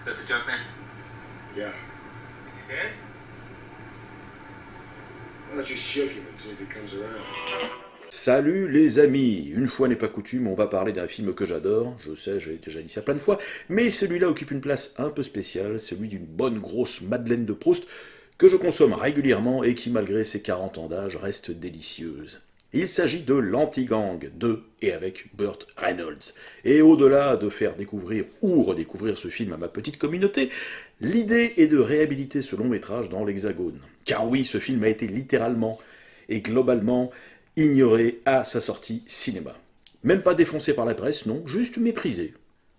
That the junk man? Yeah. Is he dead? Why don't you shake him and see if he comes around? Salut les amis, une fois n'est pas coutume, on va parler d'un film que j'adore, je sais, j'ai déjà dit ça plein de fois, mais celui-là occupe une place un peu spéciale, celui d'une bonne grosse Madeleine de Proust que je consomme régulièrement et qui malgré ses 40 ans d'âge reste délicieuse. Il s'agit de l'Anti-Gang de et avec Burt Reynolds. Et au-delà de faire découvrir ou redécouvrir ce film à ma petite communauté, l'idée est de réhabiliter ce long métrage dans l'Hexagone. Car oui, ce film a été littéralement et globalement ignoré à sa sortie cinéma. Même pas défoncé par la presse, non, juste méprisé.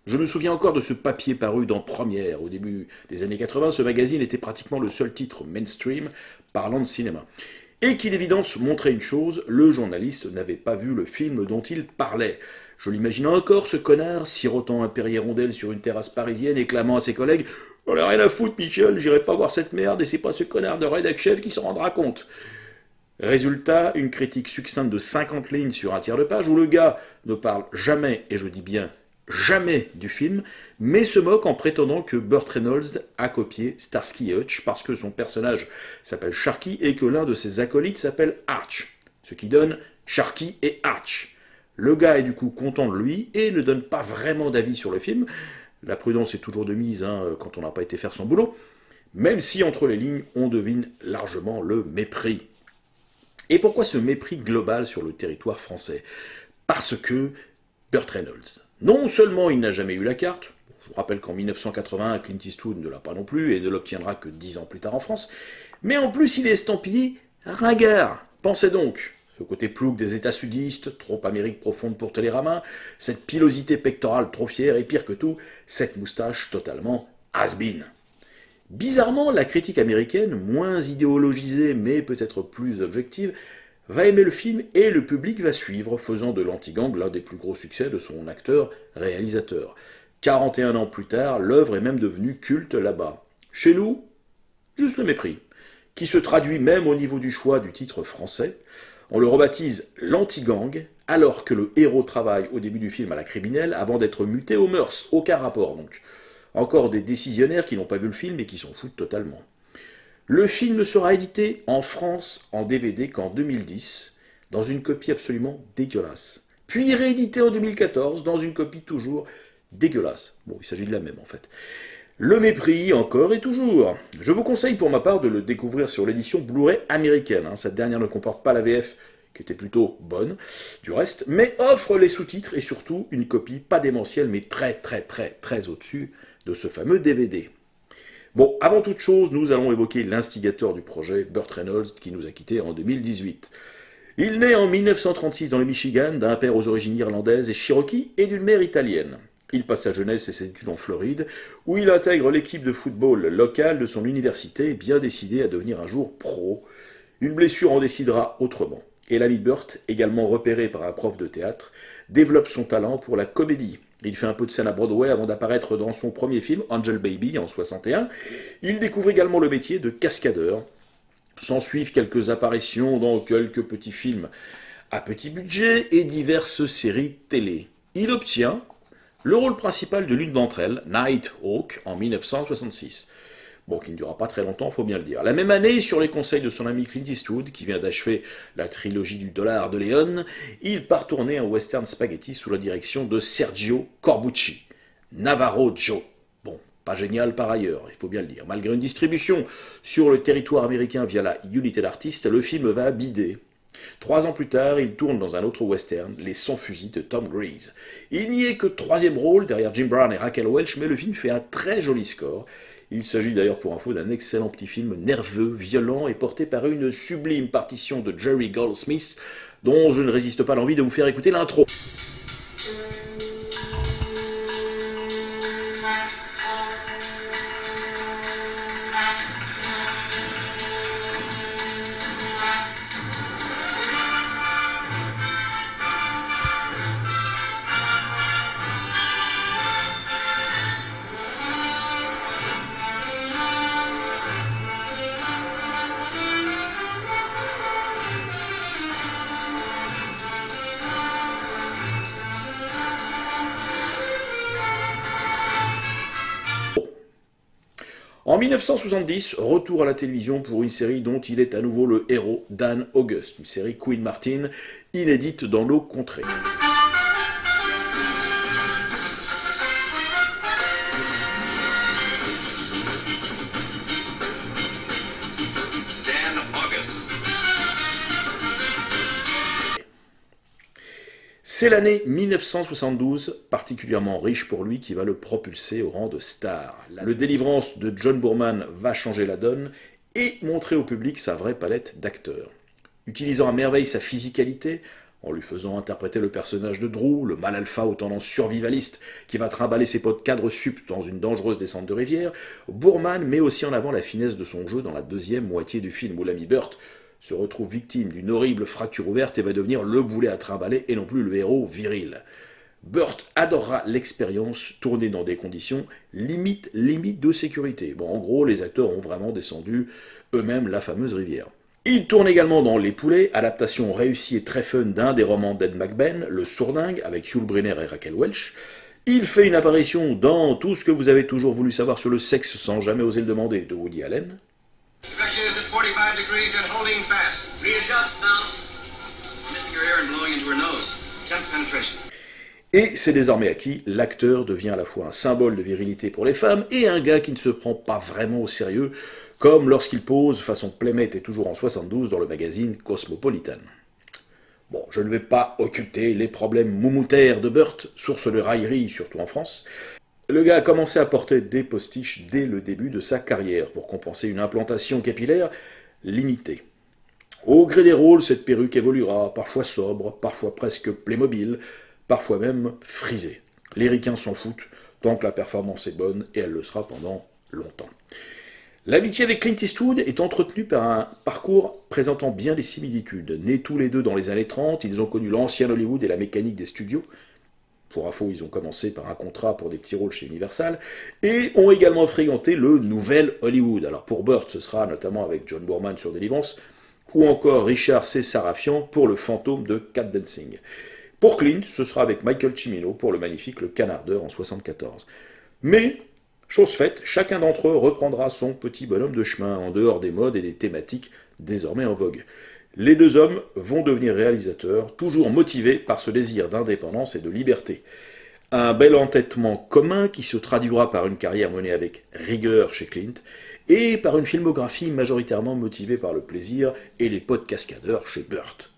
Je me souviens encore de ce papier paru dans Première. Au début des années 80, ce magazine était pratiquement le seul titre mainstream parlant de cinéma. Et qui d'évidence montrait une chose, le journaliste n'avait pas vu le film dont il parlait. Je l'imagine encore, ce connard, sirotant un Perrier Rondelle sur une terrasse parisienne et clamant à ses collègues « On a rien à foutre, Michel, j'irai pas voir cette merde et c'est pas ce connard de rédac chef qui s'en rendra compte. » Résultat, une critique succincte de 50 lignes sur un tiers de page où le gars ne parle jamais, et je dis bien jamais, du film, mais se moque en prétendant que Burt Reynolds a copié Starsky et Hutch parce que son personnage s'appelle Sharky et que l'un de ses acolytes s'appelle Arch, ce qui donne Sharky et Arch. Le gars est du coup content de lui et ne donne pas vraiment d'avis sur le film. La prudence est toujours de mise quand on n'a pas été faire son boulot, même si entre les lignes on devine largement le mépris. Et pourquoi ce mépris global sur le territoire français? Parce que Burt Reynolds, non seulement il n'a jamais eu la carte, je vous rappelle qu'en 1981 Clint Eastwood ne l'a pas non plus et ne l'obtiendra que 10 ans plus tard en France, mais en plus il est estampillé ringard. Pensez donc, ce côté plouc des États sudistes, trop Amérique profonde pour Télérama, cette pilosité pectorale trop fière et pire que tout, cette moustache totalement has-been. Bizarrement, la critique américaine, moins idéologisée mais peut-être plus objective, va aimer le film et le public va suivre, faisant de l'Anti-Gang l'un des plus gros succès de son acteur-réalisateur. 41 ans plus tard, l'œuvre est même devenue culte là-bas. Chez nous, juste le mépris, qui se traduit même au niveau du choix du titre français. On le rebaptise l'Anti-Gang, alors que le héros travaille au début du film à la criminelle avant d'être muté aux mœurs, aucun rapport donc. Encore des décisionnaires qui n'ont pas vu le film et qui s'en foutent totalement. Le film ne sera édité en France en DVD qu'en 2010, dans une copie absolument dégueulasse. Puis réédité en 2014 dans une copie toujours dégueulasse. Bon, il s'agit de la même en fait. Le mépris, encore et toujours. Je vous conseille pour ma part de le découvrir sur l'édition Blu-ray américaine. Cette dernière ne comporte pas la VF, qui était plutôt bonne, du reste, mais offre les sous-titres et surtout une copie pas démentielle, mais très au-dessus de ce fameux DVD. Bon, avant toute chose, nous allons évoquer l'instigateur du projet, Burt Reynolds, qui nous a quittés en 2018. Il naît en 1936 dans le Michigan, d'un père aux origines irlandaises et cherokee et d'une mère italienne. Il passe sa jeunesse et ses études en Floride, où il intègre l'équipe de football locale de son université, bien décidé à devenir un jour pro. Une blessure en décidera autrement. Et l'ami Burt, également repéré par un prof de théâtre, développe son talent pour la comédie. Il fait un peu de scène à Broadway avant d'apparaître dans son premier film, Angel Baby, en 61. Il découvre également le métier de cascadeur. S'en suivent quelques apparitions dans quelques petits films à petit budget et diverses séries télé. Il obtient le rôle principal de l'une d'entre elles, Nighthawk, en 1966. Bon, qui ne durera pas très longtemps, faut bien le dire. La même année, sur les conseils de son ami Clint Eastwood, qui vient d'achever la trilogie du Dollar de Léon, il part tourner un western spaghetti sous la direction de Sergio Corbucci, Navarro Joe. Bon, pas génial par ailleurs, il faut bien le dire. Malgré une distribution sur le territoire américain via la United Artists, le film va bider. 3 ans plus tard, il tourne dans un autre western, Les Sans-Fusils de Tom Grease. Il n'y est que 3e rôle derrière Jim Brown et Raquel Welch, mais le film fait un très joli score. Il s'agit d'ailleurs pour info d'un excellent petit film nerveux, violent et porté par une sublime partition de Jerry Goldsmith, dont je ne résiste pas à l'envie de vous faire écouter l'intro. En 1970, retour à la télévision pour une série dont il est à nouveau le héros, Dan August, une série Queen Martin, inédite dans nos contrées. C'est l'année 1972, particulièrement riche pour lui, qui va le propulser au rang de star. Le Délivrance de John Boorman va changer la donne et montrer au public sa vraie palette d'acteurs. Utilisant à merveille sa physicalité, en lui faisant interpréter le personnage de Drew, le mâle alpha aux tendances survivalistes qui va trimballer ses potes cadres sup dans une dangereuse descente de rivière, Boorman met aussi en avant la finesse de son jeu dans la deuxième moitié du film où l'ami Burt se retrouve victime d'une horrible fracture ouverte et va devenir le boulet à trimballer et non plus le héros viril. Burt adorera l'expérience tournée dans des conditions limite de sécurité. Bon, en gros, les acteurs ont vraiment descendu eux-mêmes la fameuse rivière. Il tourne également dans Les Poulets, adaptation réussie et très fun d'un des romans d'Ed McBain, Le Sourdingue, avec Yul Brynner et Raquel Welch. Il fait une apparition dans Tout ce que vous avez toujours voulu savoir sur le sexe sans jamais oser le demander, de Woody Allen. Infection is at 45 degrees and holding fast. Readjust now. Missing her air and blowing into her nose. Temp penetration. Et c'est désormais acquis, l'acteur devient à la fois un symbole de virilité pour les femmes et un gars qui ne se prend pas vraiment au sérieux, comme lorsqu'il pose façon Playmate et toujours en 72 dans le magazine Cosmopolitan. Bon, je ne vais pas occulter les problèmes moumoutaires de Burt, source de raillerie surtout en France. Le gars a commencé à porter des postiches dès le début de sa carrière pour compenser une implantation capillaire limitée. Au gré des rôles, cette perruque évoluera, parfois sobre, parfois presque Playmobil, parfois même frisée. Les ricains s'en foutent, tant que la performance est bonne, et elle le sera pendant longtemps. L'amitié avec Clint Eastwood est entretenue par un parcours présentant bien des similitudes. Nés tous les deux dans les années 30, ils ont connu l'ancien Hollywood et la mécanique des studios. Pour info, ils ont commencé par un contrat pour des petits rôles chez Universal, et ont également fréquenté le nouvel Hollywood. Alors pour Burt, ce sera notamment avec John Boorman sur Deliverance, ou encore Richard C. Sarafian pour Le Fantôme de Cat Dancing. Pour Clint, ce sera avec Michael Cimino pour le magnifique Le Canardeur en 1974. Mais, chose faite, chacun d'entre eux reprendra son petit bonhomme de chemin en dehors des modes et des thématiques désormais en vogue. Les deux hommes vont devenir réalisateurs, toujours motivés par ce désir d'indépendance et de liberté. Un bel entêtement commun qui se traduira par une carrière menée avec rigueur chez Clint et par une filmographie majoritairement motivée par le plaisir et les potes cascadeurs chez Burt.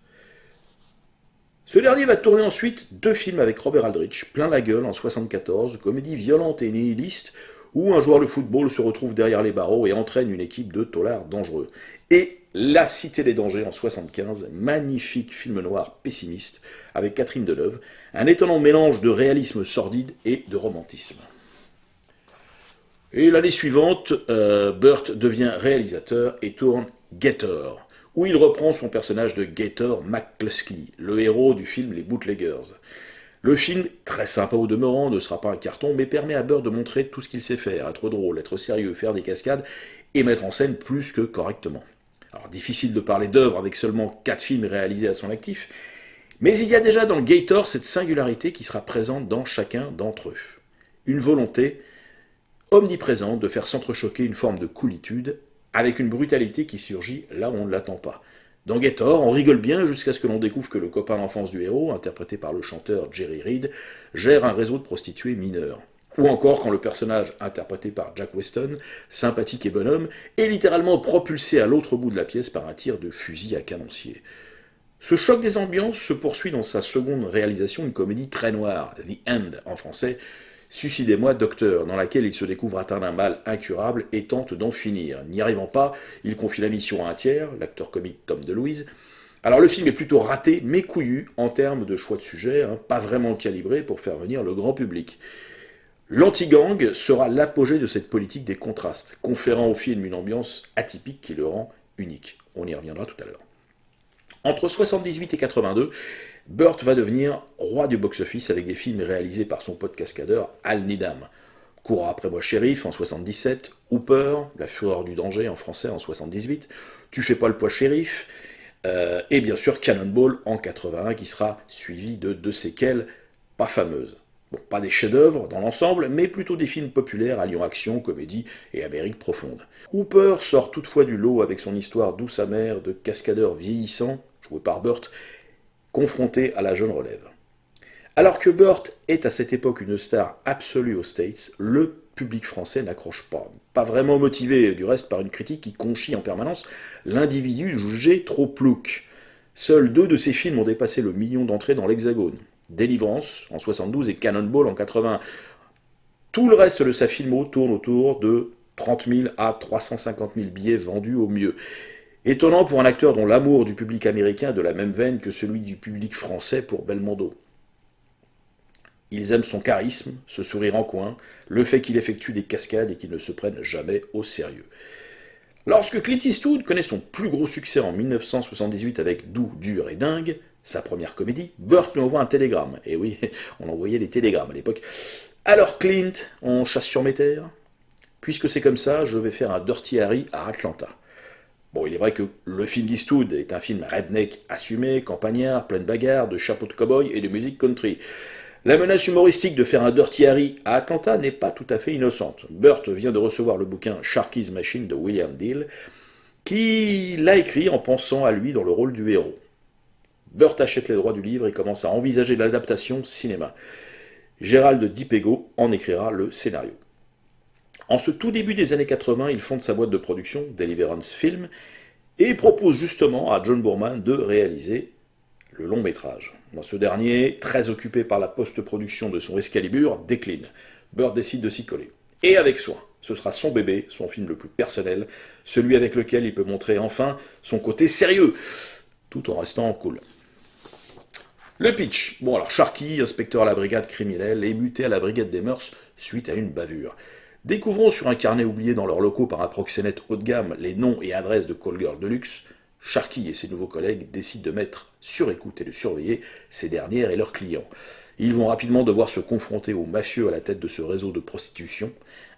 Ce dernier va tourner ensuite 2 films avec Robert Aldrich, Plein la gueule en 1974, comédie violente et nihiliste, où un joueur de football se retrouve derrière les barreaux et entraîne une équipe de taulards dangereux. Et La Cité des dangers en 1975, magnifique film noir pessimiste, avec Catherine Deneuve, un étonnant mélange de réalisme sordide et de romantisme. Et l'année suivante, Burt devient réalisateur et tourne Gator, où il reprend son personnage de Gator McCluskey, le héros du film Les Bootleggers. Le film, très sympa au demeurant, ne sera pas un carton, mais permet à Burt de montrer tout ce qu'il sait faire, être drôle, être sérieux, faire des cascades et mettre en scène plus que correctement. Alors difficile de parler d'œuvre avec seulement 4 films réalisés à son actif, mais il y a déjà dans Gator cette singularité qui sera présente dans chacun d'entre eux. Une volonté omniprésente de faire s'entrechoquer une forme de coolitude avec une brutalité qui surgit là où on ne l'attend pas. Dans Gator, on rigole bien jusqu'à ce que l'on découvre que le copain d'enfance du héros, interprété par le chanteur Jerry Reed, gère un réseau de prostituées mineures. Ou encore quand le personnage, interprété par Jack Weston, sympathique et bonhomme, est littéralement propulsé à l'autre bout de la pièce par un tir de fusil à canoncier. Ce choc des ambiances se poursuit dans sa seconde réalisation, une comédie très noire, The End en français, Suicidez-moi, docteur, dans laquelle il se découvre atteint d'un mal incurable et tente d'en finir. N'y arrivant pas, il confie la mission à un tiers, l'acteur comique Tom DeLuise. Alors le film est plutôt raté, mais couillu en termes de choix de sujet, pas vraiment calibré pour faire venir le grand public. L'anti-gang sera l'apogée de cette politique des contrastes, conférant au film une ambiance atypique qui le rend unique. On y reviendra tout à l'heure. Entre 78 et 82, Burt va devenir roi du box-office avec des films réalisés par son pote cascadeur Al Needham. Courra après moi shérif en 77, Hooper, La fureur du danger en français en 78, Tu fais pas le poids shérif, et bien sûr Cannonball en 81 qui sera suivi de 2 séquelles pas fameuses. Bon, pas des chefs-d'œuvre dans l'ensemble, mais plutôt des films populaires alliant action, comédie et Amérique profonde. Hooper sort toutefois du lot avec son histoire douce amère de cascadeur vieillissant, joué par Burt, confronté à la jeune relève. Alors que Burt est à cette époque une star absolue aux States, le public français n'accroche pas. Pas vraiment motivé du reste par une critique qui conchit en permanence l'individu jugé trop plouc. Seuls 2 de ses films ont dépassé le million d'entrées dans l'Hexagone. Délivrance en 72 et Cannonball en 80. Tout le reste de sa filmo tourne autour de 30 000 à 350 000 billets vendus au mieux. Étonnant pour un acteur dont l'amour du public américain est de la même veine que celui du public français pour Belmondo. Ils aiment son charisme, ce sourire en coin, le fait qu'il effectue des cascades et qu'il ne se prenne jamais au sérieux. Lorsque Clint Eastwood connaît son plus gros succès en 1978 avec Doux, dur et dingue, sa première comédie, Burt lui envoie un télégramme. Et oui, on envoyait les télégrammes à l'époque. Alors Clint, on chasse sur mes terres? Puisque c'est comme ça, je vais faire un Dirty Harry à Atlanta. Bon, il est vrai que le film d'Eastwood est un film redneck assumé, campagnard, plein de bagarres, de chapeaux de cow-boy et de musique country. La menace humoristique de faire un Dirty Harry à Atlanta n'est pas tout à fait innocente. Burt vient de recevoir le bouquin Sharky's Machine de William Deal, qui l'a écrit en pensant à lui dans le rôle du héros. Burt achète les droits du livre et commence à envisager l'adaptation cinéma. Gérald DiPego en écrira le scénario. En ce tout début des années 80, il fonde sa boîte de production, Deliverance Film, et propose justement à John Boorman de réaliser le long métrage. Dans ce dernier, très occupé par la post-production de son Excalibur, décline. Burt décide de s'y coller. Et avec soin. Ce sera son bébé, son film le plus personnel, celui avec lequel il peut montrer enfin son côté sérieux, tout en restant cool. Le pitch. Bon alors, Sharky, inspecteur à la brigade criminelle, est muté à la brigade des mœurs suite à une bavure. Découvrant sur un carnet oublié dans leurs locaux par un proxénète haut de gamme les noms et adresses de call girls de luxe, Sharky et ses nouveaux collègues décident de mettre sur écoute et de surveiller ces dernières et leurs clients. Ils vont rapidement devoir se confronter aux mafieux à la tête de ce réseau de prostitution,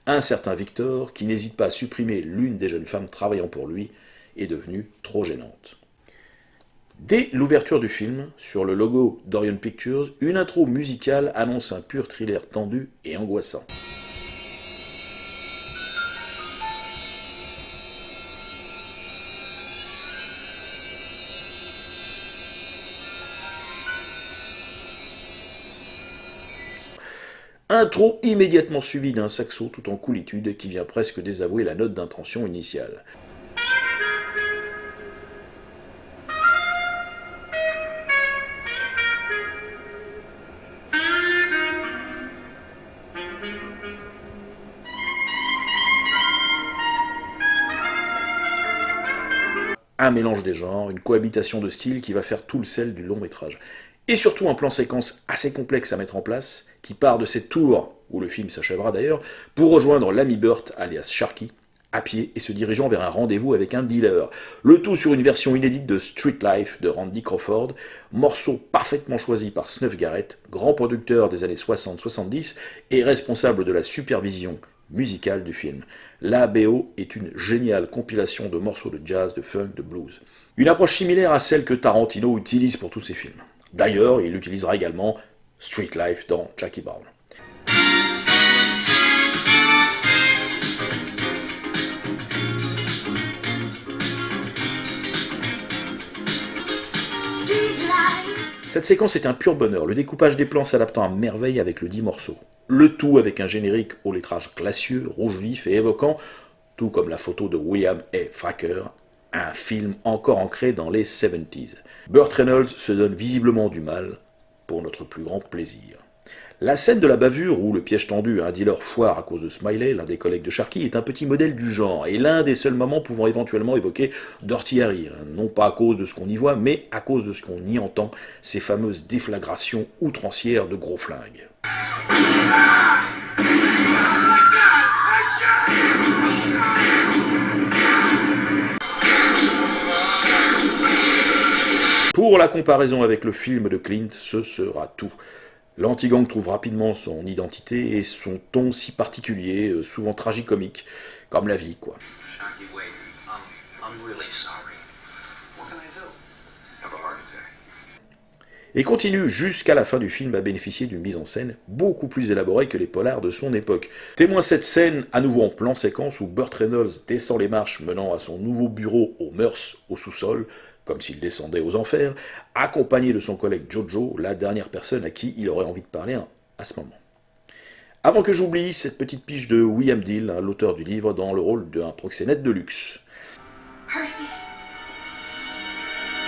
un certain Victor qui n'hésite pas à supprimer l'une des jeunes femmes travaillant pour lui, est devenue trop gênante. Dès l'ouverture du film, sur le logo d'Orion Pictures, une intro musicale annonce un pur thriller tendu et angoissant. Intro immédiatement suivi d'un saxo tout en coolitude qui vient presque désavouer la note d'intention initiale. Un mélange des genres, une cohabitation de styles qui va faire tout le sel du long métrage. Et surtout un plan séquence assez complexe à mettre en place, qui part de cette tour, où le film s'achèvera d'ailleurs, pour rejoindre l'ami Burt, alias Sharky, à pied et se dirigeant vers un rendez-vous avec un dealer. Le tout sur une version inédite de Street Life de Randy Crawford, morceau parfaitement choisi par Snuff Garrett, grand producteur des années 60-70 et responsable de la supervision musicale du film. La BO est une géniale compilation de morceaux de jazz, de funk, de blues. Une approche similaire à celle que Tarantino utilise pour tous ses films. D'ailleurs, il utilisera également Street Life dans Jackie Brown. Cette séquence est un pur bonheur, le découpage des plans s'adaptant à merveille avec le dit morceau. Le tout avec un générique au lettrage glacieux, rouge vif et évoquant, tout comme la photo de William A. Fracker, un film encore ancré dans les 70s. Burt Reynolds se donne visiblement du mal pour notre plus grand plaisir. La scène de la bavure où le piège tendu à un dealer foire à cause de Smiley, l'un des collègues de Sharky, est un petit modèle du genre et l'un des seuls moments pouvant éventuellement évoquer Dirty Harry, non pas à cause de ce qu'on y voit, mais à cause de ce qu'on y entend, ces fameuses déflagrations outrancières de gros flingues. Pour la comparaison avec le film de Clint, ce sera tout. L'anti-gang trouve rapidement son identité et son ton si particulier, souvent tragicomique, comme la vie, quoi. Sharky, wait. I'm really sorry. What can I do? Have a heart attack. et continue jusqu'à la fin du film à bénéficier d'une mise en scène beaucoup plus élaborée que les polars de son époque. Témoin cette scène, à nouveau en plan séquence, où Burt Reynolds descend les marches menant à son nouveau bureau aux mœurs, au sous-sol, comme s'il descendait aux enfers, accompagné de son collègue Jojo, la dernière personne à qui il aurait envie de parler à ce moment. Avant que j'oublie, cette petite pige de William Deal, l'auteur du livre, dans le rôle d'un proxénète de luxe. Percy,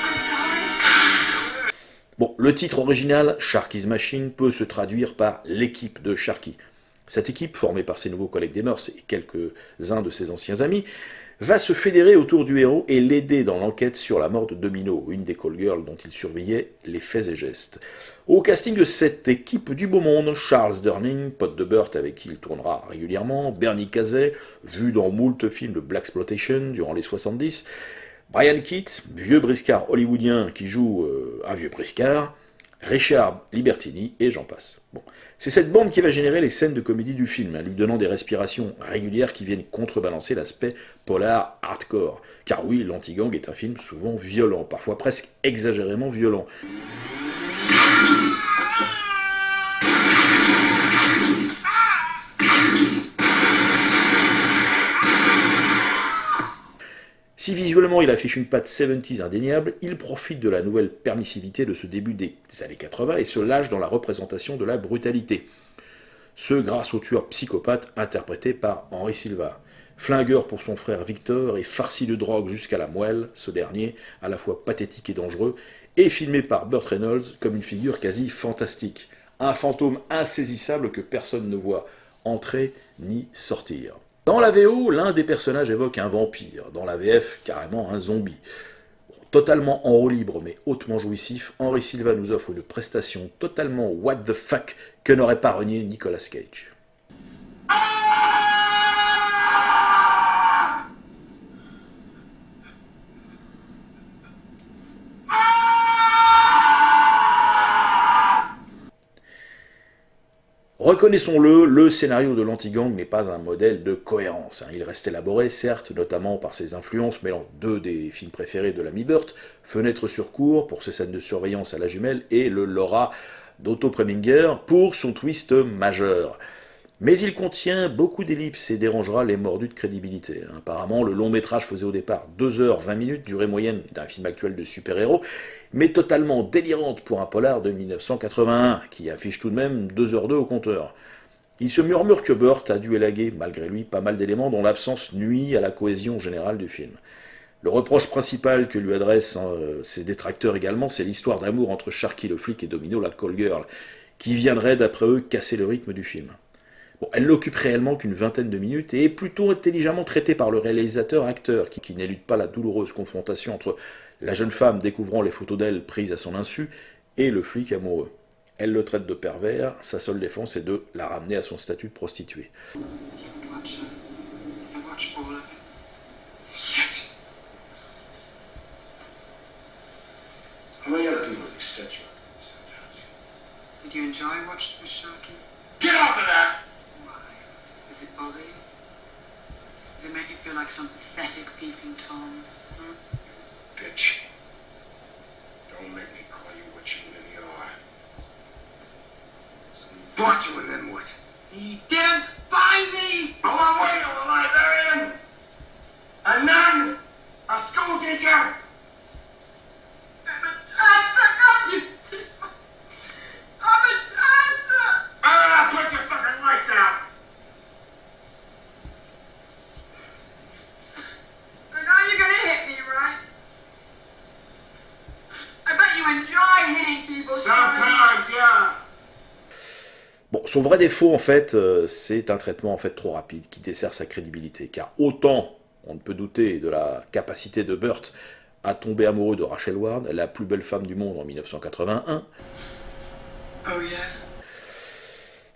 I'm sorry. Bon, le titre original, Sharky's Machine, peut se traduire par l'équipe de Sharky. Cette équipe, formée par ses nouveaux collègues des mœurs et quelques-uns de ses anciens amis, va se fédérer autour du héros et l'aider dans l'enquête sur la mort de Domino, une des call girls dont il surveillait les faits et gestes. Au casting de cette équipe du beau monde, Charles Durning, pote de Burt avec qui il tournera régulièrement, Bernie Casey, vu dans moult films de blaxploitation durant les 70, Brian Keith, vieux briscard hollywoodien qui joue un vieux briscard, Richard Libertini et j'en passe. Bon. C'est cette bande qui va générer les scènes de comédie du film, lui donnant des respirations régulières qui viennent contrebalancer l'aspect polar hardcore. Car oui, l'Anti-Gang est un film souvent violent, parfois presque exagérément violent. Si visuellement il affiche une patte 70s indéniable, il profite de la nouvelle permissivité de ce début des années 80 et se lâche dans la représentation de la brutalité. Ce grâce au tueur psychopathe interprété par Henry Silva. Flingueur pour son frère Victor et farci de drogue jusqu'à la moelle, ce dernier, à la fois pathétique et dangereux, et filmé par Burt Reynolds comme une figure quasi fantastique. Un fantôme insaisissable que personne ne voit entrer ni sortir. Dans la VO, l'un des personnages évoque un vampire, dans la VF, carrément un zombie. Totalement en roue libre mais hautement jouissif, Henry Silva nous offre une prestation totalement what the fuck que n'aurait pas renié Nicolas Cage. Reconnaissons-le, le scénario de l'Anti-Gang n'est pas un modèle de cohérence. Il reste élaboré, certes, notamment par ses influences mêlant deux des films préférés de l'ami Burt, Fenêtre sur cour pour ses scènes de surveillance à la jumelle et le Laura d'Otto Preminger pour son twist majeur. Mais il contient beaucoup d'ellipses et dérangera les mordus de crédibilité. Apparemment, le long métrage faisait au départ 2h20, durée moyenne d'un film actuel de super-héros, mais totalement délirante pour un polar de 1981, qui affiche tout de même 2h02 au compteur. Il se murmure que Burt a dû élaguer, malgré lui, pas mal d'éléments dont l'absence nuit à la cohésion générale du film. Le reproche principal que lui adressent ses détracteurs également, c'est l'histoire d'amour entre Sharky le flic et Domino la call girl, qui viendrait, d'après eux, casser le rythme du film. Bon, elle n'occupe réellement qu'une vingtaine de minutes et est plutôt intelligemment traitée par le réalisateur-acteur qui n'élude pas la douloureuse confrontation entre la jeune femme découvrant les photos d'elle prises à son insu et le flic amoureux. Elle le traite de pervers, sa seule défense est de la ramener à son statut de prostituée. How many other people have set you up sometimes? Did you enjoy watching Miss Sharkey? Get off of that! Why? Does it bother you? Does it make you feel like some pathetic peeping Tom? Hmm? Bitch. Don't make me call you what you really are. So he bought you and then what? He didn't buy me! Oh, I'm waiting on a librarian! A nun! A school teacher! I'm a dancer, not you! I'm a dancer! Ah, put your fucking lights out! I know you're gonna hit me, right? I bet you enjoy hitting people, Sharkey. Sometimes, yeah. Bon, son vrai défaut, en fait, c'est un traitement en fait trop rapide qui dessert sa crédibilité. Car autant on ne peut douter de la capacité de Burt à tomber amoureux de Rachel Ward, la plus belle femme du monde en 1981, Oh yeah?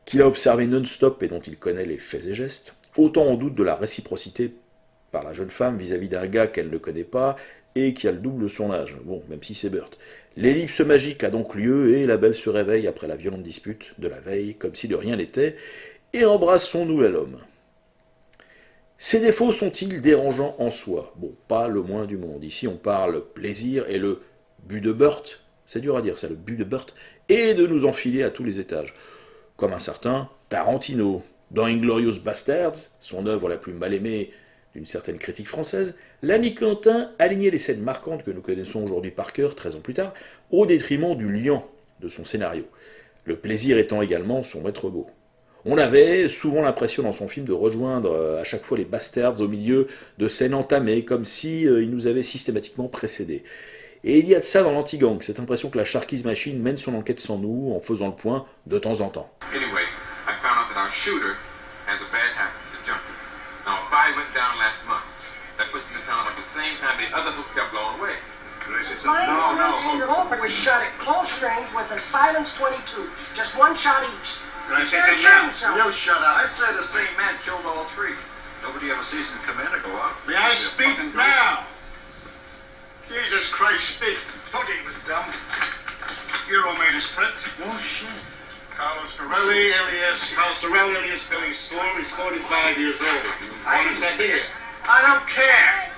qu'il a observé non-stop et dont il connaît les faits et gestes, autant on doute de la réciprocité par la jeune femme vis-à-vis d'un gars qu'elle ne connaît pas et qui a le double de son âge, bon, même si c'est Burt. L'ellipse magique a donc lieu et la belle se réveille après la violente dispute de la veille, comme si de rien n'était, et embrasse son nouvel homme. Ces défauts sont-ils dérangeants en soi? Bon, pas le moins du monde. Ici, on parle plaisir et le but de Burt, c'est dur à dire ça, le but de Burt est de nous enfiler à tous les étages. Comme un certain Tarantino. Dans Inglourious Basterds, son œuvre la plus mal aimée d'une certaine critique française, l'ami Quentin alignait les scènes marquantes que nous connaissons aujourd'hui par cœur, 13 ans plus tard, au détriment du liant de son scénario. Le plaisir étant également son maître mot. On avait souvent l'impression dans son film de rejoindre à chaque fois les Bastards au milieu de scènes entamées, comme si il nous avait systématiquement précédés. Et il y a de ça dans l'Anti-Gang, cette impression que la Sharky's Machine mène son enquête sans nous, en faisant le point de temps en temps. Anyway, I found out that our shooter has a bad habit, the junkie. Now, a body went down last month. That puts him in town at the same time the other hook got blown away. Can I say something? Was shot at close range with a Silence 22. Just one shot each. Can I say They're something? shooting You something. shut up. I'd say the same man killed all three. Nobody ever sees him come in or go out. May I speak now? Jesus Christ, speak. Don't even dumb. Hero made his print. No shit. Carlos Corelli, alias Calcerelli, alias Billy Storm. He's 45 years old. I didn't see it. I don't care.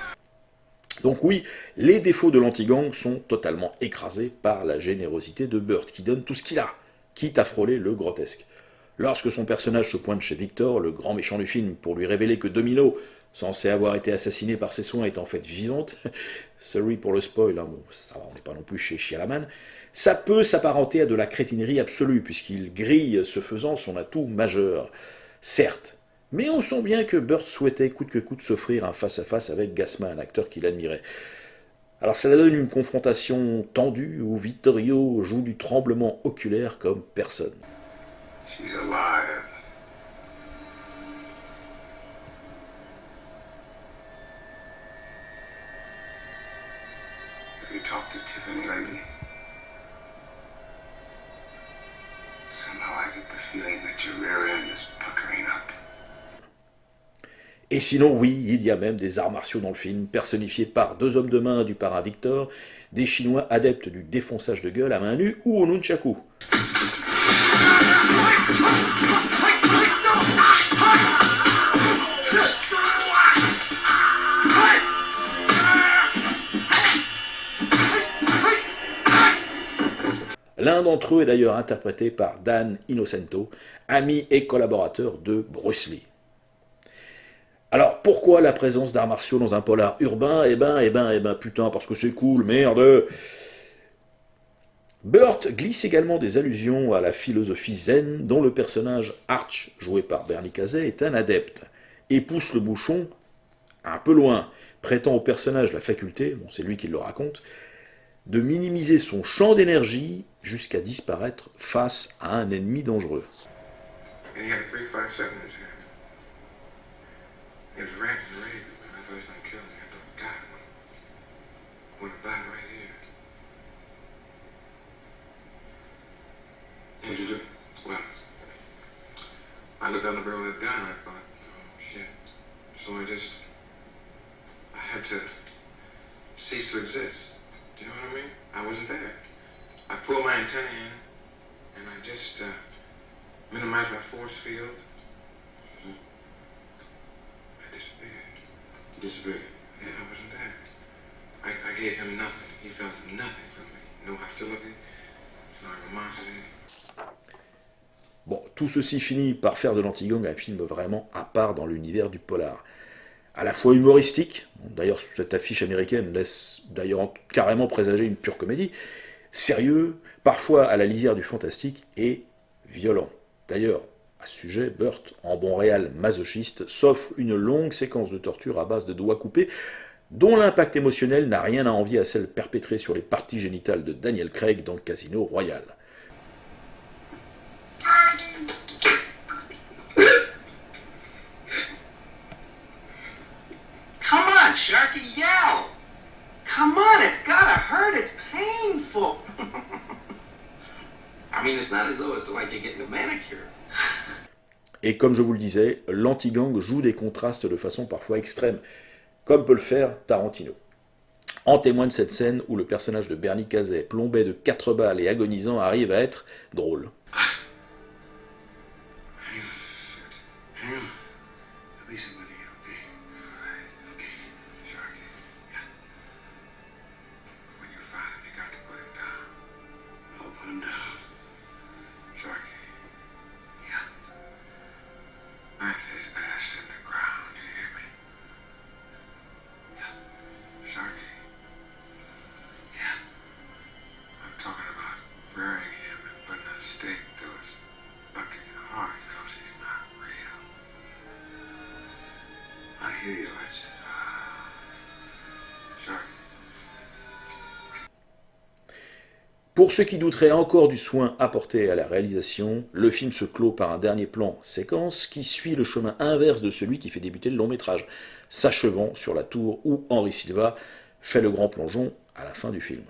Donc oui, les défauts de l'Anti-Gang sont totalement écrasés par la générosité de Burt, qui donne tout ce qu'il a, quitte à frôler le grotesque. Lorsque son personnage se pointe chez Victor, le grand méchant du film, pour lui révéler que Domino, censée avoir été assassinée par ses soins, est en fait vivante, sorry pour le spoil, hein, bon, ça va, on n'est pas non plus chez Shyamalan, ça peut s'apparenter à de la crétinerie absolue, puisqu'il grille, ce faisant, son atout majeur. Certes, mais on sent bien que Burt souhaitait coûte que coûte s'offrir un face-à-face avec Gassman, un acteur qu'il admirait. Alors ça donne une confrontation tendue où Vittorio joue du tremblement oculaire comme personne. She's alive. Have you talked to Tiffany lately? Somehow I get the feeling that your rear end is puckering up. Et sinon, oui, il y a même des arts martiaux dans le film, personnifiés par deux hommes de main du parrain Victor, des Chinois adeptes du défonçage de gueule à main nue ou au nunchaku. L'un d'entre eux est d'ailleurs interprété par Dan Innocento, ami et collaborateur de Bruce Lee. Alors, pourquoi la présence d'arts martiaux dans un polar urbain ? Eh ben, putain, parce que c'est cool, merde. Burt glisse également des allusions à la philosophie zen, dont le personnage Arch, joué par Bernie Casey, est un adepte, et pousse le bouchon un peu loin, prêtant au personnage la faculté, bon, c'est lui qui le raconte, de minimiser son champ d'énergie jusqu'à disparaître face à un ennemi dangereux. And he had a 3.57 in his hand. He was ranting and raving, man. I thought he was gonna kill me. I thought, God, when I died right here. What'd you do? Well, I looked down the barrel of that gun and I thought, oh shit. So I had to cease to exist. Do you know what I mean? I wasn't there. I pulled my antenna in and I just minimized my force field. I disappeared. You disappeared? Yeah, I wasn't there. I gave him nothing. He felt nothing from me. No hostility, no animosity. Bon, tout ceci finit par faire de l'Anti-Gang un film vraiment à part dans l'univers du polar. À la fois humoristique, d'ailleurs cette affiche américaine laisse d'ailleurs carrément présager une pure comédie, sérieux, parfois à la lisière du fantastique et violent. D'ailleurs, à ce sujet, Burt, en bon réal masochiste, s'offre une longue séquence de torture à base de doigts coupés, dont l'impact émotionnel n'a rien à envier à celle perpétrée sur les parties génitales de Daniel Craig dans le Casino Royale. Come on, Sharky, yell! Come on, it's gotta hurt, it's painful. I mean, it's not as though it's like you're getting a manicure. Et comme je vous le disais, l'Anti-Gang joue des contrastes de façon parfois extrême, comme peut le faire Tarantino. En témoigne cette scène où le personnage de Bernie Casey, plombé de 4 balles et agonisant, arrive à être drôle. feel it. Sorry. Pour ceux qui douteraient encore du soin apporté à la réalisation, le film se clôt par un dernier plan séquence qui suit le chemin inverse de celui qui fait débuter le long métrage, s'achevant sur la tour où Henry Silva fait le grand plongeon à la fin du film.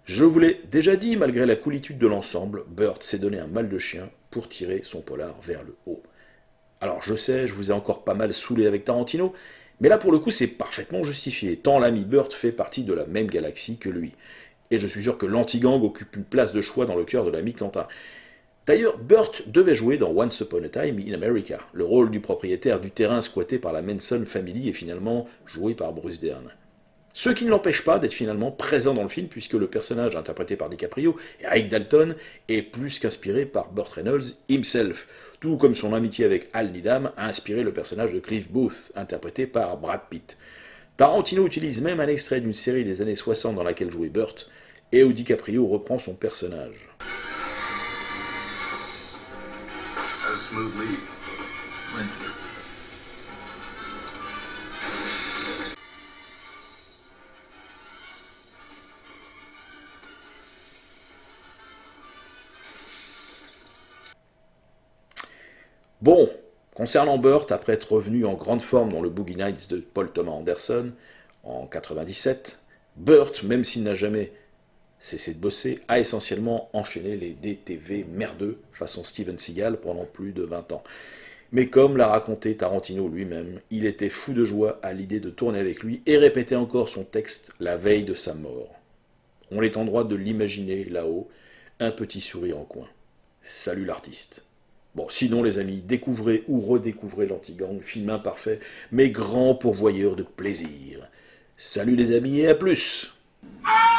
Je vous l'ai déjà dit, malgré la coolitude de l'ensemble, Burt s'est donné un mal de chien pour tirer son polar vers le haut. Alors je sais, je vous ai encore pas mal saoulé avec Tarantino, mais là pour le coup c'est parfaitement justifié, tant l'ami Burt fait partie de la même galaxie que lui. Et je suis sûr que l'anti-gang occupe une place de choix dans le cœur de l'ami Quentin. D'ailleurs, Burt devait jouer dans Once Upon a Time in America. Le rôle du propriétaire du terrain squatté par la Manson Family est finalement joué par Bruce Dern. Ce qui ne l'empêche pas d'être finalement présent dans le film, puisque le personnage interprété par DiCaprio, Eric Dalton, est plus qu'inspiré par Burt Reynolds himself, tout comme son amitié avec Al Needham a inspiré le personnage de Cliff Booth, interprété par Brad Pitt. Tarantino utilise même un extrait d'une série des années 60 dans laquelle jouait Burt, et où DiCaprio reprend son personnage. That was a smooth lead. Thank you. Bon, concernant Burt, après être revenu en grande forme dans le Boogie Nights de Paul Thomas Anderson, en 97, Burt, même s'il n'a jamais cessé de bosser, a essentiellement enchaîné les DTV merdeux façon Steven Seagal pendant plus de 20 ans. Mais comme l'a raconté Tarantino lui-même, il était fou de joie à l'idée de tourner avec lui et répétait encore son texte la veille de sa mort. On est en droit de l'imaginer là-haut, un petit sourire en coin. Salut l'artiste. Bon, sinon les amis, découvrez ou redécouvrez l'Anti-Gang, film imparfait, mais grand pourvoyeur de plaisir. Salut les amis et à plus! Ah!